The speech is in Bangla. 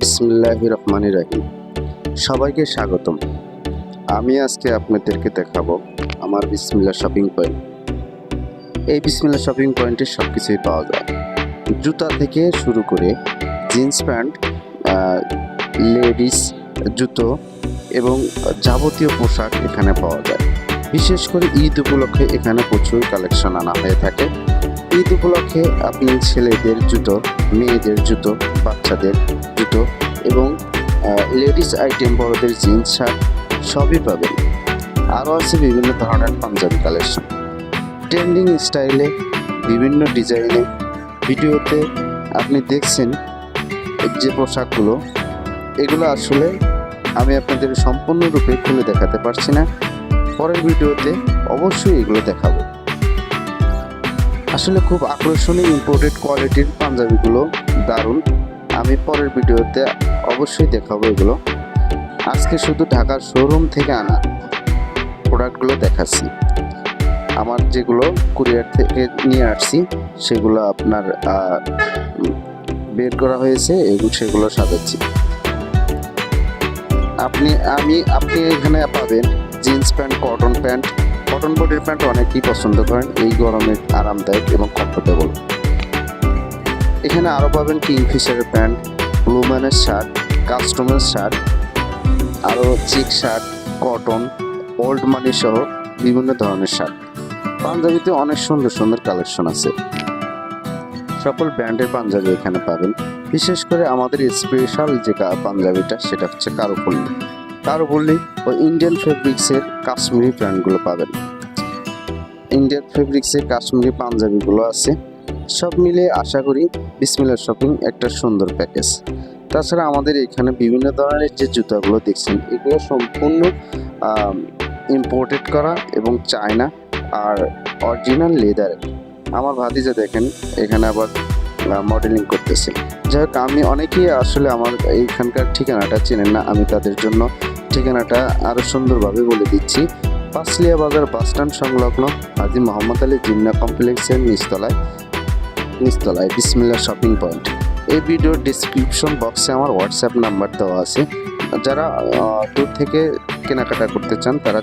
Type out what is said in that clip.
বিসমিল্লাহির রহমানির রহিম। সবাইকে স্বাগতম। আমি আজকে আপনাদেরকে দেখাবো আমার বিসমিল্লা শপিং পয়েন্ট। এই বিসমিল্লা শপিং পয়েন্টে সব কিছুই পাওয়া যায়, জুতা থেকে শুরু করে জিন্স প্যান্ট, লেডিস জুতো এবং যাবতীয় পোশাক এখানে পাওয়া যায়। বিশেষ করে ঈদ উপলক্ষে এখানে প্রচুর কালেকশন আনা হয়ে থাকে। ঈদ উপলক্ষে আপনি ছেলেদের জুতো, মেয়েদের জুতো, বাচ্চাদের জুতো এবং লেডিস আইটেম, বড়দের জিন্স শার্ট সবই পাবেন। আরও আছে বিভিন্ন ধরনের পাঞ্জাবি কালেকশন, ট্রেন্ডিং স্টাইলে, বিভিন্ন ডিজাইনে। ভিডিওতে আপনি দেখছেন যে পোশাকগুলো, এগুলো আসলে আমি আপনাদের সম্পূর্ণরূপে খুলে দেখাতে পারছি না। পরের ভিডিওতে অবশ্যই এগুলো দেখাবো। আসলে খুব আকর্ষণীয় ইম্পোর্টেড কোয়ালিটির পাঞ্জাবিগুলো দারুণ। আমি পরের ভিডিওতে অবশ্যই দেখাবো এগুলো। আজকে শুধু ঢাকার শোরুম থেকে আনা প্রোডাক্টগুলো দেখাচ্ছি। আমার যেগুলো কুরিয়ার থেকে নিয়ে আসছি সেগুলো আপনার বের করা হয়েছে এবং সেগুলো সাজাচ্ছি। আপনি এখানে পাবেন jeans pant, cotton pant, cotton বডির প্যান্ট অনেকেই পছন্দ করেন, এই গরমে আরামদায়ক এবং কমফোর্টেবল। এখানে আরও পাবেন কিংফিশারের প্যান্ট, ব্লুম্যানের শার্ট, কাস্টমার শার্ট, আরও check shirt, cotton, old money সহ বিভিন্ন ধরনের শার্ট। পাঞ্জাবিতে অনেক সুন্দর সুন্দর কালেকশন আছে। সকল ব্র্যান্ডের পাঞ্জাবি এখানে পাবেন। বিশেষ করে আমাদের স্পেশাল যে পাঞ্জাবিটা সেটা হচ্ছে কারুপল্লী ও ইন্ডিয়ান ফেব্রিক্সের কাশ্মীরি ব্র্যান্ডগুলো পাবেন। ইন্ডিয়ান ফেব্রিক্সের কাশ্মীরি পাঞ্জাবিগুলো আছে। সব মিলে আশা করি বিসমিল্লা শপিং একটা সুন্দর প্যাকেজ। তাছাড়া আমাদের এখানে বিভিন্ন ধরনের যে জুতাগুলো দেখছেন এগুলো সম্পূর্ণ ইম্পোর্টেড করা এবং চায়না আর অরিজিনাল লেদারের। আমার ভাতিজা দেখেন এখানে আবার মডেলিং করতেছে। যাই হোক, আমি অনেকেই আসলে আমার এইখানকার ঠিকানাটা চেনেন না, আমি তাদের জন্য ঠিকানাটা আরও সুন্দরভাবে বলে দিচ্ছি। পাঁচলিয়া বাজার বাসস্ট্যান্ড সংলগ্ন হাজী মোহাম্মদ আলী জিন্না কমপ্লেক্সের নিচতলায় বিসমিল্লা শপিং পয়েন্ট। এই ভিডিওর ডিসক্রিপশন বক্সে আমার হোয়াটসঅ্যাপ নাম্বার দেওয়া আছে। যারা দূর থেকে কেনাকাটা করতে চান তারা